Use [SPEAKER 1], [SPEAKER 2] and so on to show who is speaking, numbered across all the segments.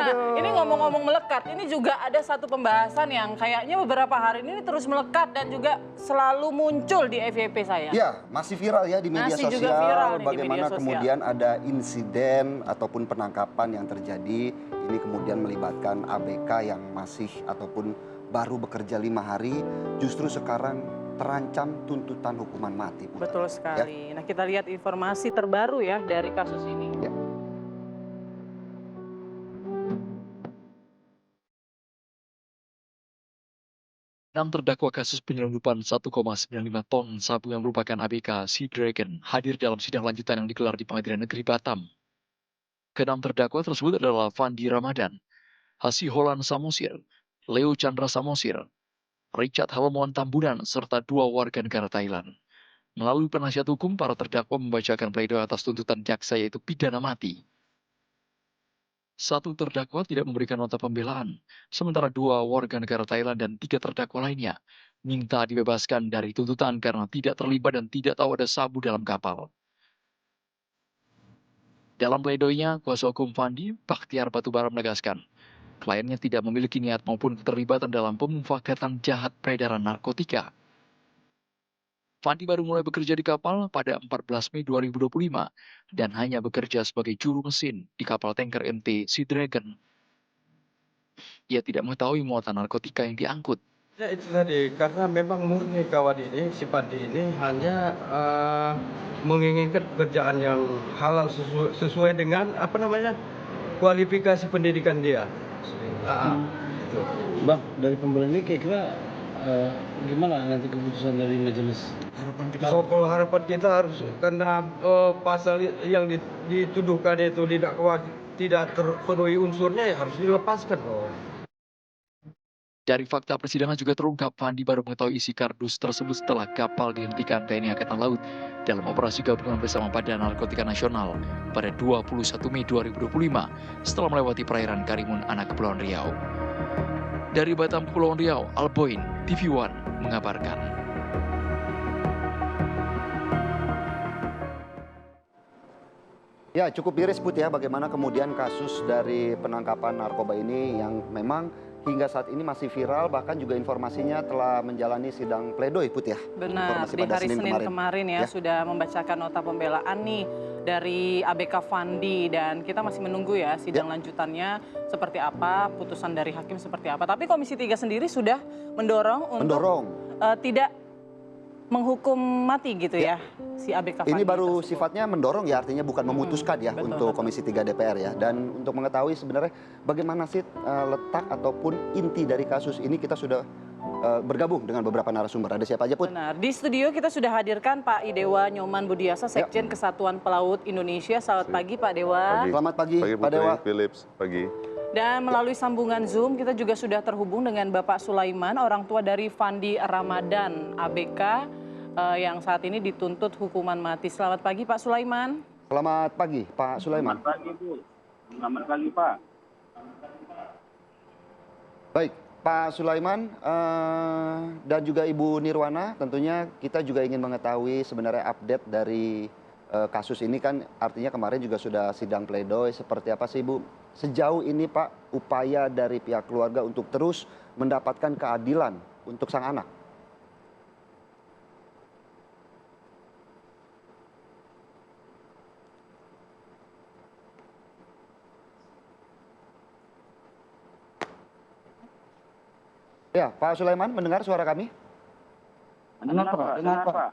[SPEAKER 1] Nah, ini
[SPEAKER 2] Aduh.
[SPEAKER 1] ngomong-ngomong melekat, ini juga ada satu pembahasan yang kayaknya beberapa hari ini terus melekat dan juga selalu muncul di FYP saya.
[SPEAKER 3] Ya, masih viral ya di media
[SPEAKER 1] Masih juga
[SPEAKER 3] sosial.
[SPEAKER 1] viral nih di media
[SPEAKER 3] Bagaimana
[SPEAKER 1] sosial.
[SPEAKER 3] kemudian ada insiden ataupun penangkapan yang terjadi. Ini kemudian melibatkan ABK yang masih ataupun baru bekerja 5 hari. Justru sekarang terancam tuntutan hukuman mati. Putra.
[SPEAKER 1] Betul sekali. Nah, kita lihat informasi terbaru ya dari kasus ini.
[SPEAKER 3] Ya.
[SPEAKER 4] Enam terdakwa kasus penyelundupan 1,95 ton sabu yang merupakan ABK Sea Dragon hadir dalam sidang lanjutan yang digelar di Pengadilan Negeri Batam. Keenam terdakwa tersebut adalah Fandi Ramadan, Hasiholan Samosir, Leo Chandra Samosir, Richard Halamuan Tambunan, serta 2 warga negara Thailand. Melalui penasihat hukum, para terdakwa membacakan pledoi atas tuntutan jaksa yaitu pidana mati. 1 terdakwa tidak memberikan nota pembelaan, sementara 2 warga negara Thailand dan 3 terdakwa lainnya minta dibebaskan dari tuntutan karena tidak terlibat dan tidak tahu ada sabu dalam kapal. Dalam pledoinya, kuasa hukum Fandi, Bakhtiar Batubara menegaskan, kliennya tidak memiliki niat maupun keterlibatan dalam pemufakatan jahat peredaran narkotika. Fandi baru mulai bekerja di kapal pada 14 Mei 2025 dan hanya bekerja sebagai juru mesin di kapal tanker MT Sea Dragon. Ia tidak mengetahui muatan narkotika yang diangkut.
[SPEAKER 2] Ya itu tadi, karena memang murni kawan ini, si Pandi ini hanya menginginkan pekerjaan yang halal sesuai dengan kualifikasi pendidikan dia. Itu.
[SPEAKER 5] Bang, dari pembelian ini kira-kira gimana nanti keputusan dari majelis?
[SPEAKER 2] Kalau harapan kita harus karena pasal yang dituduhkan itu tidak terpenuhi unsurnya, ya harus dilepaskan.
[SPEAKER 4] Dari fakta persidangan juga terungkap Fandi baru mengetahui isi kardus tersebut setelah kapal dihentikan TNI Angkatan Laut dalam operasi gabungan bersama Badan Narkotika Nasional pada 21 Mei 2025 setelah melewati perairan Karimun Anak Kepulauan Riau. Dari Batam, Kepulauan Riau, Alboin, TV One mengabarkan.
[SPEAKER 3] Ya, cukup miris Put ya bagaimana kemudian kasus dari penangkapan narkoba ini yang memang hingga saat ini masih viral, bahkan juga informasinya telah menjalani sidang pledoi Put ya.
[SPEAKER 1] Benar,
[SPEAKER 3] Informasi
[SPEAKER 1] di
[SPEAKER 3] pada
[SPEAKER 1] hari Senin kemarin ya sudah membacakan nota pembelaan nih dari ABK Fandi dan kita masih menunggu ya sidang lanjutannya seperti apa, putusan dari hakim seperti apa. Tapi Komisi 3 sendiri sudah mendorong untuk tidak menghukum mati gitu ya si ABK Fandi.
[SPEAKER 3] Ini baru
[SPEAKER 1] tersebut.
[SPEAKER 3] sifatnya mendorong ya, artinya bukan memutuskan ya untuk
[SPEAKER 1] betul.
[SPEAKER 3] Komisi 3 DPR ya. Dan untuk mengetahui sebenarnya bagaimana sih letak ataupun inti dari kasus ini, kita sudah bergabung dengan beberapa narasumber. Ada siapa aja Put?
[SPEAKER 1] Benar, di studio kita sudah hadirkan Pak Idewa Nyoman Budiasa, Sekjen Kesatuan Pelaut Indonesia. Selamat pagi Pak Dewa.
[SPEAKER 3] Selamat pagi Pak
[SPEAKER 6] Putri,
[SPEAKER 3] Dewa.
[SPEAKER 6] Philips, pagi.
[SPEAKER 1] Dan melalui sambungan Zoom kita juga sudah terhubung dengan Bapak Sulaiman, orang tua dari Fandi Ramadan, ABK yang saat ini dituntut hukuman mati. Selamat pagi Pak Sulaiman.
[SPEAKER 3] Selamat pagi Pak Sulaiman.
[SPEAKER 7] Selamat pagi Bu. Selamat pagi Pak.
[SPEAKER 3] Baik Pak Sulaiman dan juga Ibu Nirwana, tentunya kita juga ingin mengetahui sebenarnya update dari kasus ini, kan artinya kemarin juga sudah sidang pledoi. Seperti apa sih Ibu sejauh ini Pak upaya dari pihak keluarga untuk terus mendapatkan keadilan untuk sang anak? Ya, Pak Sulaiman mendengar suara kami?
[SPEAKER 7] Dengar Pak.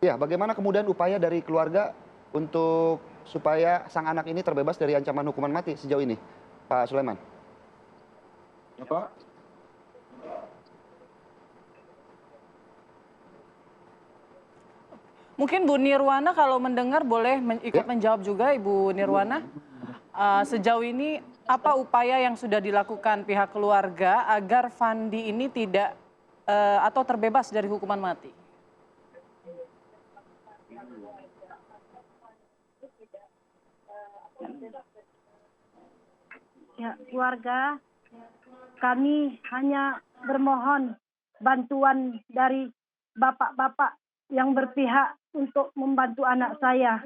[SPEAKER 3] Ya, bagaimana kemudian upaya dari keluarga untuk supaya sang anak ini terbebas dari ancaman hukuman mati sejauh ini, Pak Sulaiman?
[SPEAKER 7] Ya Pak.
[SPEAKER 1] Mungkin Bu Nirwana kalau mendengar boleh ikut menjawab juga Ibu Nirwana. Sejauh ini apa upaya yang sudah dilakukan pihak keluarga agar Fandi ini tidak atau terbebas dari hukuman mati?
[SPEAKER 8] Ya, keluarga kami hanya bermohon bantuan dari bapak-bapak yang berpihak untuk membantu anak saya.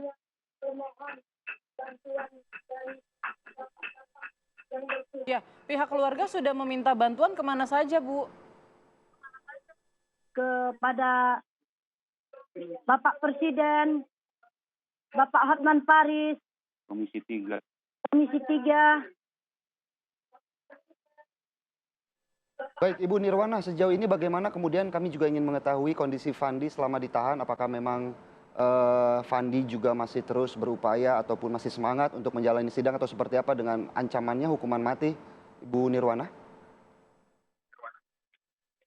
[SPEAKER 1] Ya, pihak keluarga sudah meminta bantuan kemana saja, Bu?
[SPEAKER 8] Kepada Bapak Presiden, Bapak Hotman Paris,
[SPEAKER 7] Komisi 3.
[SPEAKER 8] Komisi 3.
[SPEAKER 3] Baik, Ibu Nirwana, sejauh ini bagaimana kemudian kami juga ingin mengetahui kondisi Fandi selama ditahan, apakah memang Fandi juga masih terus berupaya ataupun masih semangat untuk menjalani sidang atau seperti apa dengan ancamannya hukuman mati, Ibu Nirwana?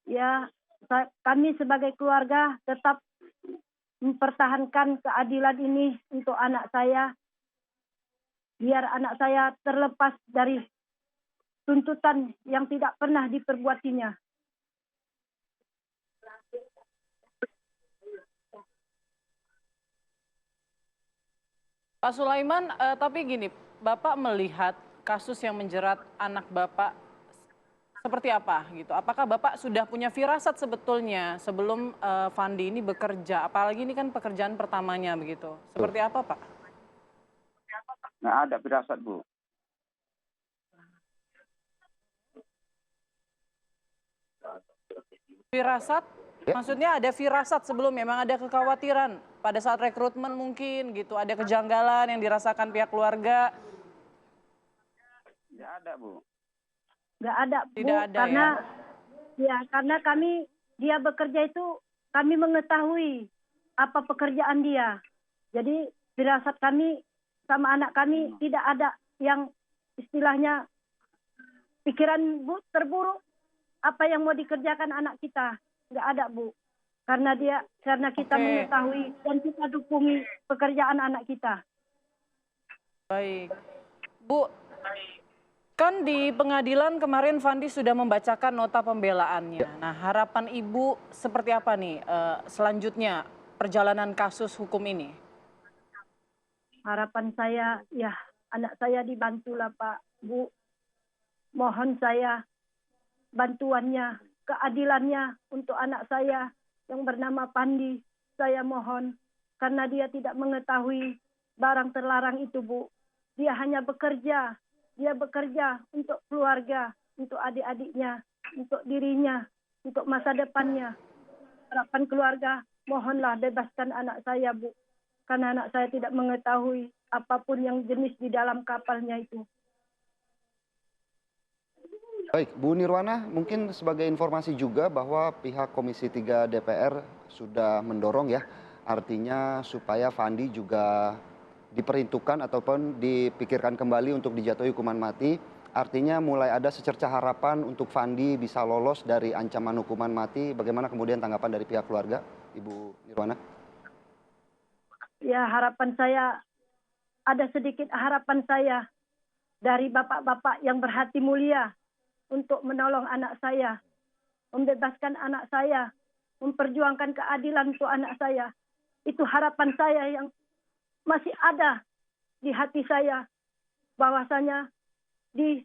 [SPEAKER 8] Ya, kami sebagai keluarga tetap mempertahankan keadilan ini untuk anak saya, biar anak saya terlepas dari tuntutan yang tidak pernah diperbuatinya.
[SPEAKER 1] Pak Sulaiman, tapi gini, Bapak melihat kasus yang menjerat anak Bapak seperti apa gitu? Apakah Bapak sudah punya firasat sebetulnya sebelum Fandi ini bekerja? Apalagi ini kan pekerjaan pertamanya begitu. Seperti apa, Pak?
[SPEAKER 7] Nggak ada firasat, Bu.
[SPEAKER 1] Firasat?
[SPEAKER 3] Ya.
[SPEAKER 1] Maksudnya ada firasat sebelum memang ada kekhawatiran pada saat rekrutmen mungkin gitu, ada kejanggalan yang dirasakan pihak keluarga.
[SPEAKER 7] Nggak ada, Bu.
[SPEAKER 8] Nggak ada, Bu,
[SPEAKER 1] Tidak ada,
[SPEAKER 8] karena dia bekerja itu kami mengetahui apa pekerjaan dia. Jadi firasat kami sama anak kami tidak ada yang istilahnya pikiran Bu terburuk apa yang mau dikerjakan anak kita. Nggak ada, Bu. Karena kita
[SPEAKER 1] Oke.
[SPEAKER 8] mengetahui dan kita dukungi pekerjaan anak kita.
[SPEAKER 1] Baik. Bu, kan di pengadilan kemarin Fandi sudah membacakan nota pembelaannya. Nah, harapan Ibu seperti apa nih selanjutnya perjalanan kasus hukum ini?
[SPEAKER 8] Harapan saya, ya anak saya dibantulah Pak, Bu. Mohon saya bantuannya, keadilannya untuk anak saya yang bernama Fandi. Saya mohon, karena dia tidak mengetahui barang terlarang itu, Bu. Dia hanya bekerja. Dia bekerja untuk keluarga, untuk adik-adiknya, untuk dirinya, untuk masa depannya. Harapan keluarga, mohonlah bebaskan anak saya, Bu. Karena anak saya tidak mengetahui apapun yang jenis di dalam kapalnya itu.
[SPEAKER 3] Baik, Bu Nirwana, mungkin sebagai informasi juga bahwa pihak Komisi 3 DPR sudah mendorong ya, artinya supaya Fandi juga diperhitungkan ataupun dipikirkan kembali untuk dijatuhi hukuman mati. Artinya mulai ada secercah harapan untuk Fandi bisa lolos dari ancaman hukuman mati. Bagaimana kemudian tanggapan dari pihak keluarga, Ibu Nirwana?
[SPEAKER 8] Ya, harapan saya, ada sedikit harapan saya dari bapak-bapak yang berhati mulia untuk menolong anak saya, membebaskan anak saya, memperjuangkan keadilan untuk anak saya. Itu harapan saya yang masih ada di hati saya, bahwasanya di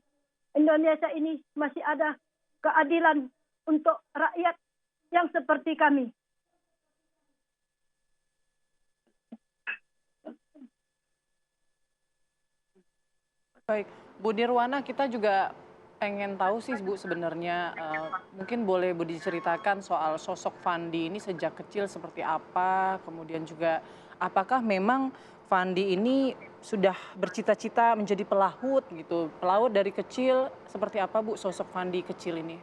[SPEAKER 8] Indonesia ini masih ada keadilan untuk rakyat yang seperti kami.
[SPEAKER 1] Baik, Bu Nirwana, kita juga pengen tahu sih Bu sebenarnya mungkin boleh Bu diceritakan soal sosok Fandi ini sejak kecil seperti apa, kemudian juga apakah memang Fandi ini sudah bercita-cita menjadi pelaut gitu, pelaut dari kecil, seperti apa Bu sosok Fandi kecil ini?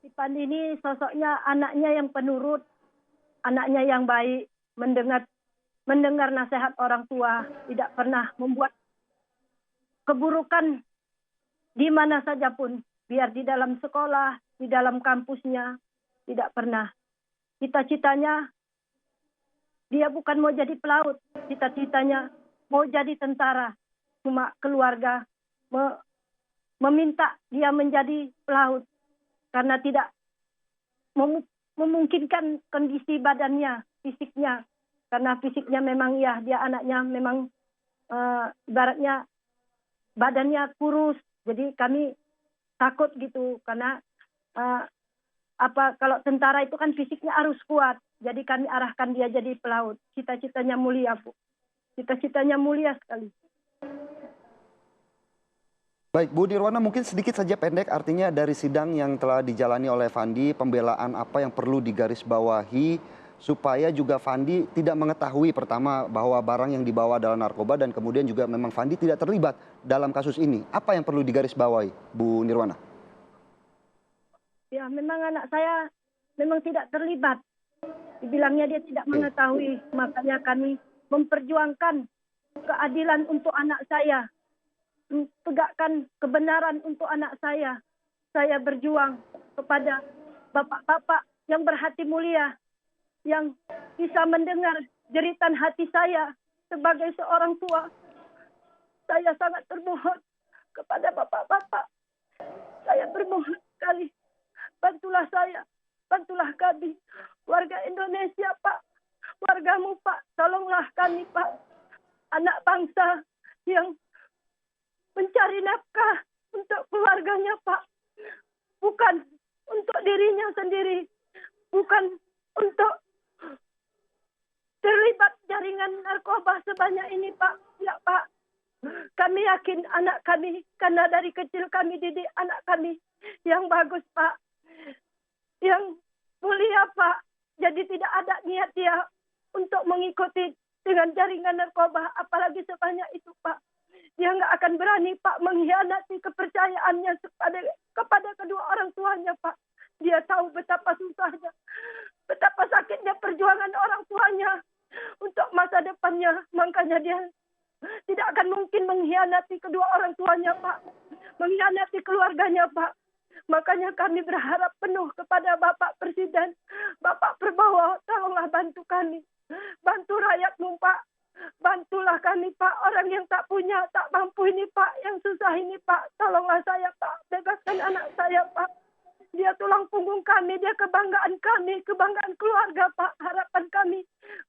[SPEAKER 8] Si Fandi ini sosoknya anaknya yang penurut, anaknya yang baik, mendengar nasihat orang tua, tidak pernah membuat keburukan di mana saja pun, biar di dalam sekolah, di dalam kampusnya, tidak pernah. Cita-citanya, dia bukan mau jadi pelaut, cita-citanya mau jadi tentara. Cuma keluarga meminta dia menjadi pelaut, karena tidak memungkinkan kondisi badannya, fisiknya. Karena fisiknya memang ya, dia anaknya memang ibaratnya badannya kurus. Jadi kami takut gitu, karena kalau tentara itu kan fisiknya harus kuat. Jadi kami arahkan dia jadi pelaut. Cita-citanya mulia, Bu. Cita-citanya mulia sekali.
[SPEAKER 3] Baik, Bu Nirwana, mungkin sedikit saja pendek, artinya dari sidang yang telah dijalani oleh Fandi, pembelaan apa yang perlu digarisbawahi supaya juga Fandi tidak mengetahui pertama bahwa barang yang dibawa adalah narkoba dan kemudian juga memang Fandi tidak terlibat dalam kasus ini. Apa yang perlu digarisbawahi, Bu Nirwana?
[SPEAKER 8] Ya, memang anak saya memang tidak terlibat. Dibilangnya dia tidak mengetahui, makanya kami memperjuangkan keadilan untuk anak saya. Tegakkan kebenaran untuk anak saya. Saya berjuang kepada bapak-bapak yang berhati mulia, yang bisa mendengar jeritan hati saya sebagai seorang tua. Saya sangat bermohon kepada bapak-bapak. Saya bermohon sekali, bantulah saya, bantulah kami, warga Indonesia, Pak. Wargamu, Pak, tolonglah kami, Pak. Anak bangsa yang mencari nafkah untuk keluarganya, Pak. Bukan untuk dirinya sendiri. Bukan untuk terlibat jaringan narkoba sebanyak ini, Pak. Ya, Pak. Kami yakin anak kami, karena dari kecil kami didik anak kami yang bagus, Pak. Yang mulia, Pak. Jadi tidak ada niat dia untuk mengikuti dengan jaringan narkoba, apalagi sebanyak itu, Pak. Dia nggak akan berani, Pak, mengkhianati kepercayaannya kepada kedua orang tuanya, Pak. Dia tahu betapa susahnya, betapa sakitnya perjuangan orang tuanya untuk masa depannya. Makanya dia tidak akan mungkin mengkhianati kedua orang tuanya, Pak. Mengkhianati keluarganya, Pak. Makanya kami berharap penuh kepada Bapak Presiden, Bapak Prabowo, tolonglah bantu kami. Bantu rakyatmu, Pak. Bantulah kami, Pak, orang yang tak punya, tak mampu ini, Pak, yang susah ini, Pak. Tolonglah saya, Pak. Bebaskan anak saya, Pak. Dia tulang punggung kami, dia kebanggaan kami, kebanggaan keluarga, Pak. Harapan kami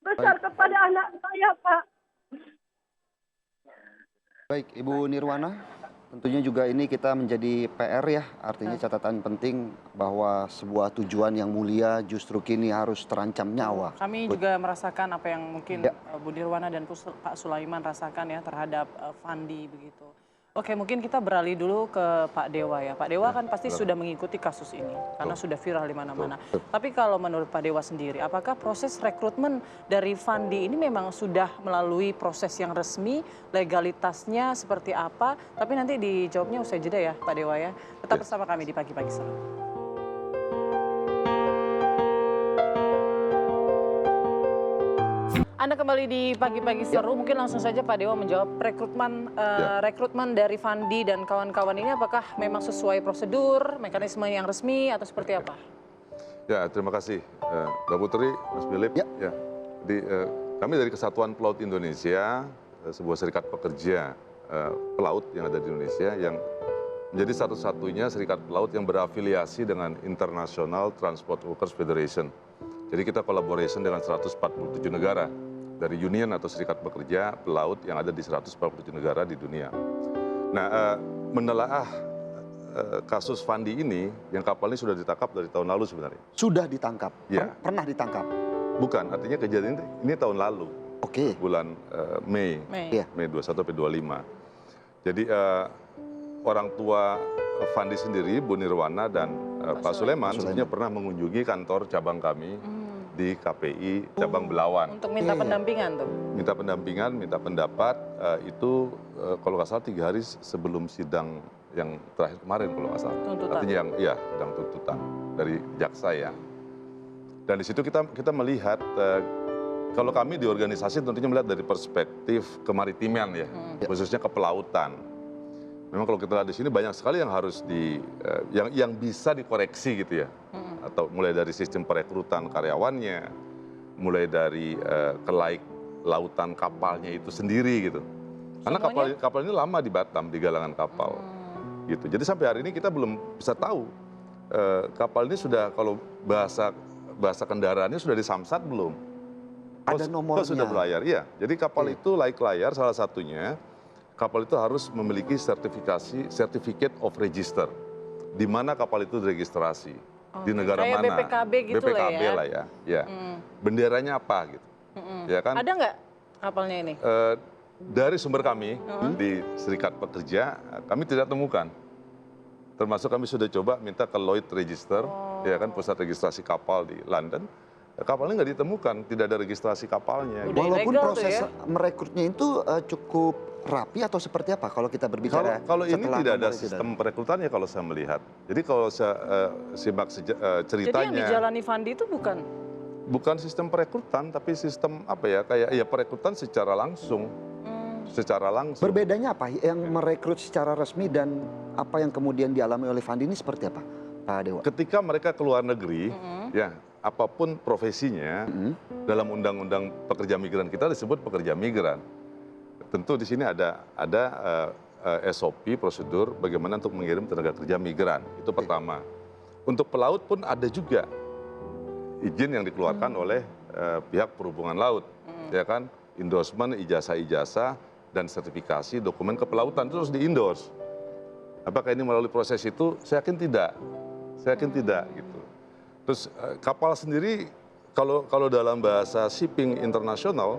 [SPEAKER 8] besar kepada anak saya, Pak.
[SPEAKER 3] Baik, Ibu Nirwana, tentunya juga ini kita menjadi PR ya, artinya catatan penting bahwa sebuah tujuan yang mulia justru kini harus terancam nyawa.
[SPEAKER 1] Kami juga merasakan apa yang mungkin Bu Nirwana dan Pak Sulaiman rasakan ya terhadap Fandi begitu. Oke, mungkin kita beralih dulu ke Pak Dewa ya. Pak Dewa kan pasti sudah mengikuti kasus ini karena sudah viral di mana-mana. Tapi kalau menurut Pak Dewa sendiri, apakah proses rekrutmen dari Fandi ini memang sudah melalui proses yang resmi, legalitasnya seperti apa? Tapi nanti dijawabnya usai jeda ya Pak Dewa ya. Tetap bersama kami di Pagi-Pagi Seru. Anda kembali di Pagi-Pagi Seru, mungkin langsung saja Pak Dewa menjawab rekrutmen dari Fandi dan kawan-kawan ini apakah memang sesuai prosedur, mekanisme yang resmi atau seperti apa?
[SPEAKER 6] Ya, terima kasih Mbak Putri, Mas Philip. Ya. Jadi kami dari Kesatuan Pelaut Indonesia, sebuah serikat pekerja pelaut yang ada di Indonesia yang menjadi satu-satunya serikat pelaut yang berafiliasi dengan International Transport Workers Federation. Jadi kita collaboration dengan 147 negara dari union atau serikat pekerja pelaut yang ada di 147 negara di dunia. Nah, menelaah kasus Fandi ini, yang kapal ini sudah ditangkap dari tahun lalu sebenarnya.
[SPEAKER 3] Sudah ditangkap?
[SPEAKER 6] Ya.
[SPEAKER 3] Pernah ditangkap?
[SPEAKER 6] Bukan, artinya kejadian ini tahun lalu.
[SPEAKER 3] Oke.
[SPEAKER 6] Bulan Mei 21 sampai 25. Jadi orang tua Fandi sendiri, Bu Nirwana dan Pak Sulaiman sebenarnya pernah mengunjungi kantor cabang kami di KPI cabang Belawan.
[SPEAKER 1] Untuk minta pendampingan tuh?
[SPEAKER 6] Minta pendampingan, minta pendapat, itu kalau nggak salah 3 hari sebelum sidang yang terakhir kemarin kalau nggak salah.
[SPEAKER 1] Tuntutan?
[SPEAKER 6] Artinya yang, ya, sidang tuntutan dari jaksa ya. Dan di situ kita melihat, kalau kami di organisasi tentunya melihat dari perspektif kemaritiman ya, khususnya kepelautan. Memang kalau kita lihat di sini banyak sekali yang harus yang bisa dikoreksi gitu ya. Atau mulai dari sistem perekrutan karyawannya, mulai dari kelaik lautan kapalnya itu sendiri gitu. Karena kapal ini lama di Batam, di galangan kapal. Gitu. Jadi sampai hari ini kita belum bisa tahu kapal ini sudah, kalau bahasa kendaraannya sudah disamsat belum?
[SPEAKER 3] Ada nomornya?
[SPEAKER 6] Sudah berlayar, iya. Jadi kapal itu laik layar salah satunya. Kapal itu harus memiliki certificate of register. Di mana kapal itu diregistrasi, di negara
[SPEAKER 1] kayak
[SPEAKER 6] mana.
[SPEAKER 1] BPKB gitu
[SPEAKER 6] BPKB lah ya. Benderanya apa gitu. Ya kan?
[SPEAKER 1] Ada nggak kapalnya ini?
[SPEAKER 6] dari sumber kami di Serikat Pekerja, kami tidak temukan. Termasuk kami sudah coba minta ke Lloyd Register, ya kan, pusat registrasi kapal di London. Kapalnya nggak ditemukan, tidak ada registrasi kapalnya.
[SPEAKER 1] Udah
[SPEAKER 3] Walaupun
[SPEAKER 1] ilegal tuh
[SPEAKER 3] proses
[SPEAKER 1] ya.
[SPEAKER 3] merekrutnya itu cukup rapi atau seperti apa kalau kita berbicara?
[SPEAKER 6] Kalau ini
[SPEAKER 3] setelah
[SPEAKER 6] tidak ada
[SPEAKER 3] kemarin
[SPEAKER 6] sistem perekrutannya kalau saya melihat. Jadi kalau saya simak ceritanya.
[SPEAKER 1] Jadi yang dijalani Fandi itu
[SPEAKER 6] bukan sistem perekrutan, tapi sistem apa ya, kayak ya perekrutan secara langsung. Secara langsung.
[SPEAKER 3] Berbedanya apa yang merekrut secara resmi dan apa yang kemudian dialami oleh Fandi ini seperti apa, Pak Dewa?
[SPEAKER 6] Ketika mereka keluar negeri, ya apapun profesinya, dalam undang-undang pekerja migran kita disebut pekerja migran. Tentu di sini ada SOP, prosedur bagaimana untuk mengirim tenaga kerja migran. Itu pertama. Untuk pelaut pun ada juga izin yang dikeluarkan oleh pihak perhubungan laut, ya kan, endorsement, ijazah-ijazah dan sertifikasi dokumen kepelautan itu harus di-endorse. Apakah ini melalui proses itu? Saya yakin tidak. Saya yakin tidak gitu. Terus kapal sendiri kalau dalam bahasa shipping internasional,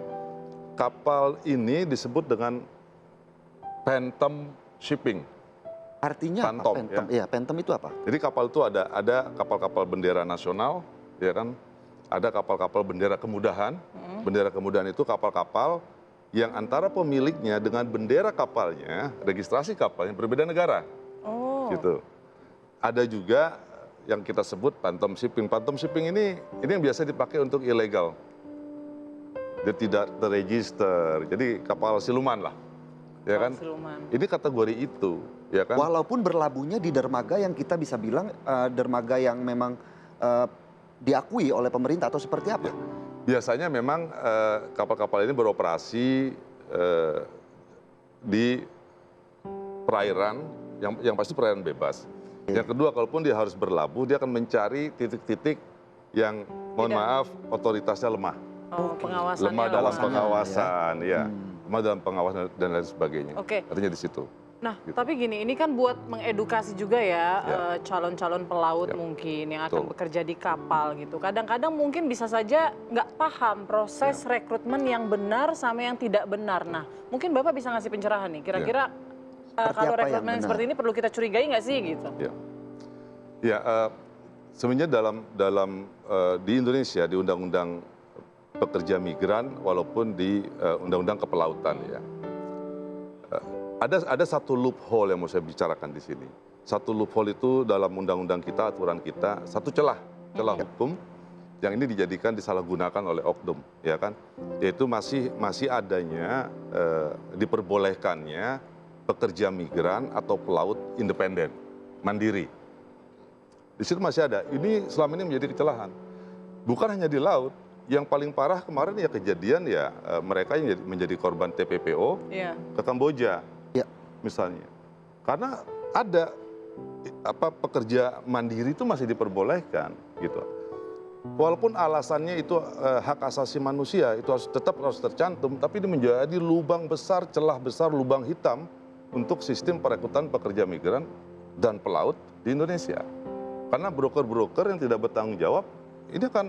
[SPEAKER 6] kapal ini disebut dengan phantom shipping.
[SPEAKER 3] Artinya
[SPEAKER 6] Phantom,
[SPEAKER 3] apa? Phantom, ya, phantom itu apa?
[SPEAKER 6] Jadi kapal itu ada kapal-kapal bendera nasional, ya kan? Ada kapal-kapal bendera kemudahan. Bendera kemudahan itu kapal-kapal yang antara pemiliknya dengan bendera kapalnya, registrasi kapalnya berbeda negara. Gitu. Ada juga yang kita sebut phantom shipping. Phantom shipping ini yang biasa dipakai untuk ilegal. Dia tidak terregister. Jadi kapal siluman lah. Ya kan?
[SPEAKER 1] siluman.
[SPEAKER 6] Ini kategori itu, ya kan?
[SPEAKER 3] Walaupun berlabuhnya di dermaga yang kita bisa bilang dermaga yang memang diakui oleh pemerintah atau seperti apa?
[SPEAKER 6] Biasanya memang kapal-kapal ini beroperasi di perairan yang pasti perairan bebas. Yang kedua, kalaupun dia harus berlabuh, dia akan mencari titik-titik yang, mohon maaf, otoritasnya lemah.
[SPEAKER 1] Pengawasannya
[SPEAKER 6] Lemah dalam
[SPEAKER 1] lemah.
[SPEAKER 6] pengawasan, ya. Lemah dalam pengawasan dan lain sebagainya.
[SPEAKER 1] Oke.
[SPEAKER 6] Artinya di situ.
[SPEAKER 1] Nah, tapi gini, ini kan buat mengedukasi juga ya calon-calon pelaut
[SPEAKER 6] Ya.
[SPEAKER 1] mungkin yang akan
[SPEAKER 6] Betul.
[SPEAKER 1] bekerja di kapal gitu. Kadang-kadang mungkin bisa saja nggak paham proses rekrutmen yang benar sama yang tidak benar. Nah, mungkin Bapak bisa ngasih pencerahan nih. Kira-kira
[SPEAKER 3] Seperti
[SPEAKER 1] kalau
[SPEAKER 3] apa yang
[SPEAKER 1] rekrutmen
[SPEAKER 3] benar?
[SPEAKER 1] seperti ini perlu kita curigai nggak sih gitu?
[SPEAKER 6] Ya, sebenarnya di Indonesia di Undang-Undang Pekerja Migran, walaupun di Undang-Undang Kepelautan ya. Ada satu loophole yang mau saya bicarakan di sini. Satu loophole itu dalam undang-undang kita, aturan kita, satu celah hukum yang ini dijadikan disalahgunakan oleh oknum, ya kan? Yaitu masih adanya diperbolehkannya pekerja migran atau pelaut independen, mandiri. Di situ masih ada. Ini selama ini menjadi kecelahan. Bukan hanya di laut, yang paling parah kemarin ya kejadian ya mereka yang menjadi korban TPPO ke Kamboja. Misalnya, karena ada pekerja mandiri itu masih diperbolehkan, gitu. Walaupun alasannya itu hak asasi manusia itu tetap harus tercantum, tapi ini menjadi lubang besar, celah besar, lubang hitam untuk sistem perekrutan pekerja migran dan pelaut di Indonesia. Karena broker-broker yang tidak bertanggung jawab ini akan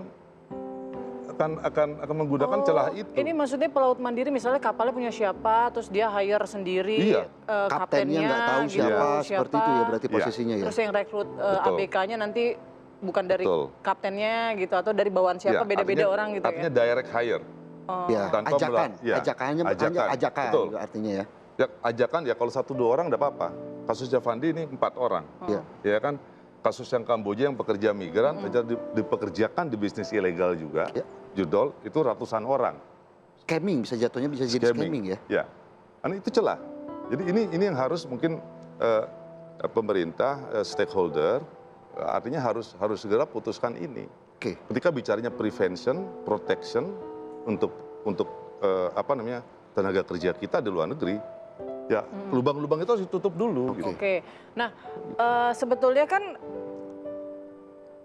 [SPEAKER 6] menggunakan celah itu.
[SPEAKER 1] Ini maksudnya pelaut mandiri misalnya kapalnya punya siapa, terus dia hire sendiri
[SPEAKER 3] Kaptennya nggak tahu
[SPEAKER 1] gitu,
[SPEAKER 3] siapa, seperti itu ya berarti posisinya ya.
[SPEAKER 1] Terus yang rekrut ABK-nya nanti bukan dari kaptennya gitu atau dari bawaan siapa, beda-beda orang gitu
[SPEAKER 6] artinya
[SPEAKER 1] ya.
[SPEAKER 6] direct hire.
[SPEAKER 3] Ya,
[SPEAKER 6] Tanpa
[SPEAKER 3] ajakan,
[SPEAKER 6] ya,
[SPEAKER 3] ajakannya ajakan
[SPEAKER 6] betul.
[SPEAKER 3] juga artinya ya.
[SPEAKER 6] Ya, ajakan ya kalau 1-2 orang enggak apa-apa. Kasus Javandi ini 4 orang. Ya kan? Kasus yang Kamboja yang pekerja migran dipekerjakan di bisnis ilegal juga. Judol itu ratusan orang.
[SPEAKER 3] Scamming bisa jatuhnya bisa jadi scamming ya.
[SPEAKER 6] Ya. Karena itu celah. Jadi ini yang harus mungkin pemerintah stakeholder artinya harus segera putuskan ini. Ketika bicaranya prevention, protection untuk tenaga kerja kita di luar negeri, ya lubang-lubang itu harus ditutup dulu. Gitu.
[SPEAKER 1] Nah sebetulnya kan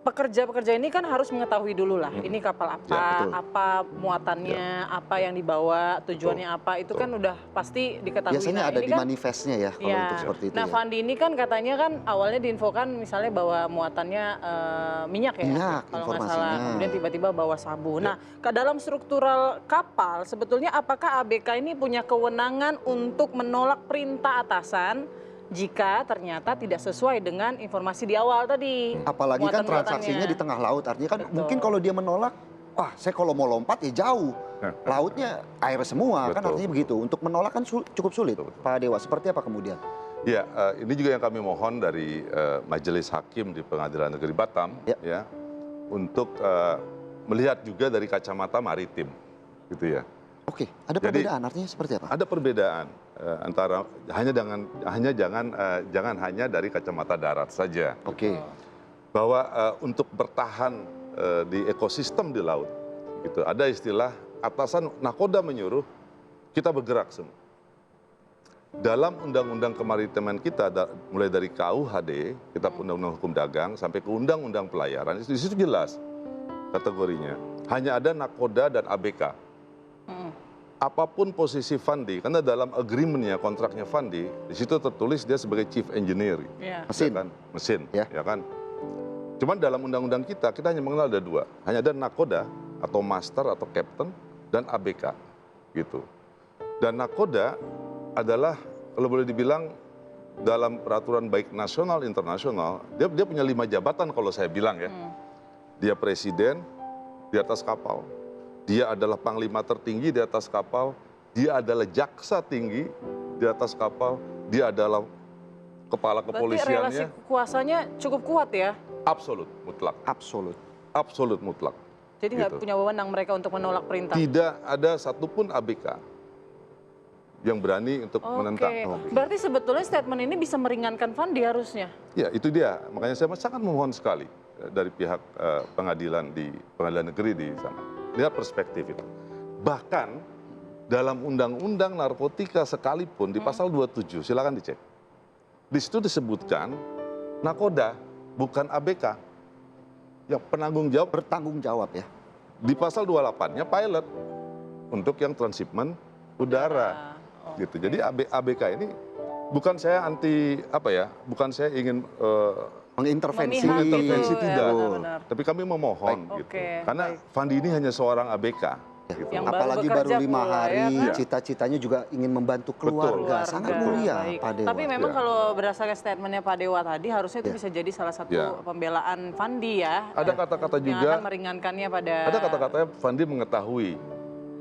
[SPEAKER 1] pekerja-pekerja ini kan harus mengetahui dulu lah, ini kapal apa,
[SPEAKER 3] betul.
[SPEAKER 1] apa muatannya, apa yang dibawa, tujuannya apa, itu kan udah pasti diketahui.
[SPEAKER 3] Biasanya
[SPEAKER 1] Nah,
[SPEAKER 3] ada
[SPEAKER 1] ini
[SPEAKER 3] di
[SPEAKER 1] kan,
[SPEAKER 3] manifestnya ya kalau
[SPEAKER 1] ya.
[SPEAKER 3] untuk seperti itu.
[SPEAKER 1] Nah,
[SPEAKER 3] ya.
[SPEAKER 1] Fandi ini kan katanya kan awalnya diinfokan misalnya bahwa muatannya minyak ya,
[SPEAKER 3] Minyak,
[SPEAKER 1] kalau nggak salah.
[SPEAKER 3] informasinya.
[SPEAKER 1] Kemudian tiba-tiba bawa sabu. Nah, ke dalam struktural kapal sebetulnya apakah ABK ini punya kewenangan untuk menolak perintah atasan jika ternyata tidak sesuai dengan informasi di awal tadi?
[SPEAKER 3] Apalagi kan
[SPEAKER 1] muatan-muatannya.
[SPEAKER 3] transaksinya di tengah laut, artinya kan
[SPEAKER 1] Betul.
[SPEAKER 3] mungkin kalau dia menolak, wah saya kalau mau lompat ya jauh, lautnya air semua, kan
[SPEAKER 6] Betul.
[SPEAKER 3] artinya begitu. Untuk menolak kan cukup sulit, Pak Dewa. Seperti apa kemudian?
[SPEAKER 6] Ya, ini juga yang kami mohon dari Majelis Hakim di Pengadilan Negeri Batam, ya, untuk melihat juga dari kacamata maritim, gitu ya.
[SPEAKER 3] Oke, ada
[SPEAKER 6] Jadi,
[SPEAKER 3] perbedaan, artinya seperti apa?
[SPEAKER 6] Ada perbedaan antara jangan hanya dari kacamata darat saja.
[SPEAKER 3] Oke,
[SPEAKER 6] Bahwa untuk bertahan di ekosistem di laut, gitu. Ada istilah atasan nakoda menyuruh kita bergerak semua. Dalam undang-undang kemaritiman kita, mulai dari KUHD, kita undang-undang hukum dagang, sampai ke undang-undang pelayaran, di situ jelas kategorinya. Hanya ada nakoda dan ABK. Apapun posisi Fandi, karena dalam agreement-nya, kontraknya Fandi, di situ tertulis dia sebagai chief engineer.
[SPEAKER 1] Ya.
[SPEAKER 3] mesin.
[SPEAKER 6] Ya kan? Mesin,
[SPEAKER 3] Ya.
[SPEAKER 6] ya kan? Cuman dalam undang-undang kita hanya mengenal ada dua. Hanya ada nakoda atau master atau captain dan ABK, gitu. Dan nakoda adalah kalau boleh dibilang dalam peraturan baik nasional internasional, dia punya 5 jabatan kalau saya bilang ya. Dia presiden di atas kapal. Dia adalah panglima tertinggi di atas kapal. Dia adalah jaksa tinggi di atas kapal. Dia adalah kepala
[SPEAKER 1] Berarti relasi
[SPEAKER 6] kepolisiannya.
[SPEAKER 1] kuasanya cukup kuat ya?
[SPEAKER 6] Absolut, mutlak.
[SPEAKER 3] absolut.
[SPEAKER 6] Absolut, mutlak.
[SPEAKER 1] Jadi nggak
[SPEAKER 6] Gitu.
[SPEAKER 1] punya wewenang mereka untuk menolak perintah?
[SPEAKER 6] Tidak ada satupun ABK yang berani untuk menentang.
[SPEAKER 1] Berarti sebetulnya statement ini bisa meringankan Fandi harusnya?
[SPEAKER 6] Ya, itu dia. Makanya saya sangat memohon sekali dari pihak pengadilan di pengadilan negeri di sana. Lihat perspektif itu. Bahkan dalam undang-undang narkotika sekalipun di pasal 27, silakan dicek. Di situ disebutkan nakoda bukan ABK. Yang penanggung jawab
[SPEAKER 3] Bertanggung jawab ya.
[SPEAKER 6] di pasal 28-nya pilot untuk yang transshipment udara. Gitu. Jadi ABK ini bukan saya anti bukan saya ingin
[SPEAKER 3] Mengintervensi.
[SPEAKER 1] Memihak gitu,
[SPEAKER 6] mengintervensi
[SPEAKER 1] ya,
[SPEAKER 6] tidak.
[SPEAKER 1] benar-benar.
[SPEAKER 6] Tapi kami memohon
[SPEAKER 1] Baik.
[SPEAKER 6] gitu.
[SPEAKER 1] Oke,
[SPEAKER 6] Karena
[SPEAKER 1] baik.
[SPEAKER 6] Fandi ini hanya seorang ABK. Gitu.
[SPEAKER 1] Yang
[SPEAKER 3] Apalagi baru
[SPEAKER 1] bekerja
[SPEAKER 3] 5
[SPEAKER 1] pula,
[SPEAKER 3] hari,
[SPEAKER 1] ya kan?
[SPEAKER 3] cita-citanya juga ingin membantu keluarga. Sangat mulia,
[SPEAKER 1] Baik.
[SPEAKER 3] Pak Dewa.
[SPEAKER 1] Tapi memang
[SPEAKER 6] Ya.
[SPEAKER 1] kalau berdasarkan statementnya Pak Dewa tadi, harusnya itu
[SPEAKER 3] Ya.
[SPEAKER 1] bisa jadi salah satu
[SPEAKER 6] Ya.
[SPEAKER 1] pembelaan Fandi ya.
[SPEAKER 6] Ada kata-kata
[SPEAKER 1] yang
[SPEAKER 6] juga,
[SPEAKER 1] akan meringankannya pada...
[SPEAKER 6] ada kata-katanya Fandi mengetahui.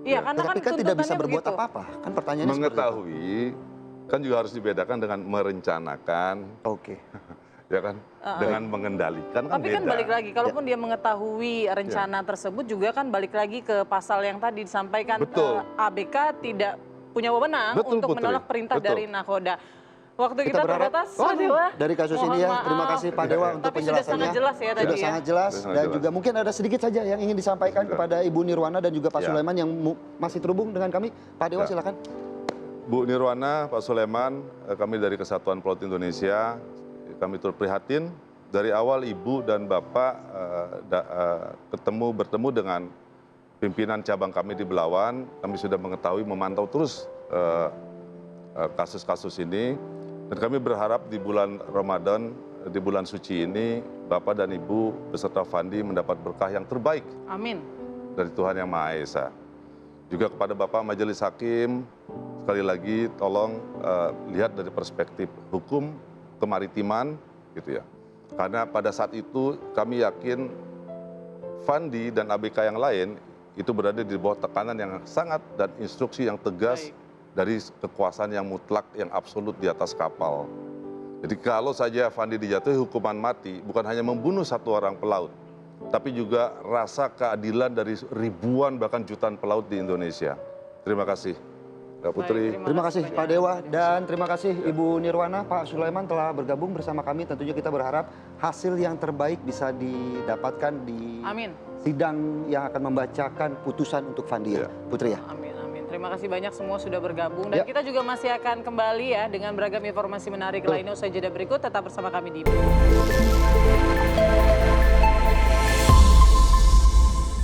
[SPEAKER 1] Iya, karena
[SPEAKER 3] Tapi kan tidak bisa
[SPEAKER 1] tuntutannya
[SPEAKER 3] berbuat
[SPEAKER 1] begitu.
[SPEAKER 3] apa-apa. Kan pertanyaannya seperti itu.
[SPEAKER 6] Mengetahui, kan juga harus dibedakan dengan merencanakan,
[SPEAKER 3] Oke.
[SPEAKER 6] ya kan? Dengan mengendalikan kan
[SPEAKER 1] Tapi
[SPEAKER 6] beda.
[SPEAKER 1] kan balik lagi, kalaupun dia mengetahui rencana tersebut juga kan balik lagi ke pasal yang tadi disampaikan
[SPEAKER 6] Betul.
[SPEAKER 1] ABK tidak punya wewenang
[SPEAKER 6] Betul,
[SPEAKER 1] untuk
[SPEAKER 6] Putri.
[SPEAKER 1] menolak perintah
[SPEAKER 6] Betul.
[SPEAKER 1] dari nakoda. Waktu
[SPEAKER 3] Kita
[SPEAKER 1] kita
[SPEAKER 3] berharap
[SPEAKER 1] terbatas, Pak Dewa.
[SPEAKER 3] dari kasus
[SPEAKER 1] Mohon
[SPEAKER 3] ini ya, terima
[SPEAKER 1] maaf.
[SPEAKER 3] kasih Pak Dewa untuk
[SPEAKER 1] Tapi sudah
[SPEAKER 3] penjelasannya.
[SPEAKER 1] sangat jelas ya tadi
[SPEAKER 3] Sudah
[SPEAKER 1] ya.
[SPEAKER 3] sangat jelas
[SPEAKER 6] Sudah sangat
[SPEAKER 3] dan
[SPEAKER 6] jelas.
[SPEAKER 3] juga mungkin ada sedikit saja yang ingin disampaikan
[SPEAKER 6] Sudah.
[SPEAKER 3] kepada Ibu Nirwana dan juga Pak
[SPEAKER 6] Ya.
[SPEAKER 3] Sulaiman yang masih terhubung dengan kami. Pak Dewa
[SPEAKER 6] Ya.
[SPEAKER 3] silakan.
[SPEAKER 6] Bu Nirwana, Pak Sulaiman, kami dari Kesatuan Pelaut Indonesia, kami turut prihatin. Dari awal Ibu dan Bapak bertemu dengan pimpinan cabang kami di Belawan, kami sudah mengetahui, memantau terus kasus-kasus ini. Dan kami berharap di bulan Ramadan, di bulan suci ini, Bapak dan Ibu beserta Fandi mendapat berkah yang terbaik
[SPEAKER 1] Amin.
[SPEAKER 6] dari Tuhan Yang Maha Esa. Juga kepada Bapak Majelis Hakim, sekali lagi tolong lihat dari perspektif hukum kemaritiman, gitu ya. Karena pada saat itu kami yakin Fandi dan ABK yang lain itu berada di bawah tekanan yang sangat dan instruksi yang tegas dari kekuasaan yang mutlak, yang absolut di atas kapal. Jadi kalau saja Fandi dijatuhi hukuman mati, bukan hanya membunuh satu orang pelaut, tapi juga rasa keadilan dari ribuan bahkan jutaan pelaut di Indonesia. Terima kasih, Mbak Putri.
[SPEAKER 3] Terima kasih Pak Dewa dan terima kasih Ibu Nirwana, Pak Sulaiman telah bergabung bersama kami. Tentunya kita berharap hasil yang terbaik bisa didapatkan di
[SPEAKER 1] Amin.
[SPEAKER 3] sidang yang akan membacakan putusan untuk Fandi ya, Putri ya.
[SPEAKER 1] Amin, amin. Terima kasih banyak semua sudah bergabung. Dan
[SPEAKER 3] Ya.
[SPEAKER 1] kita juga masih akan kembali ya dengan beragam informasi menarik lainnya usai jeda berikut. Tetap bersama kami di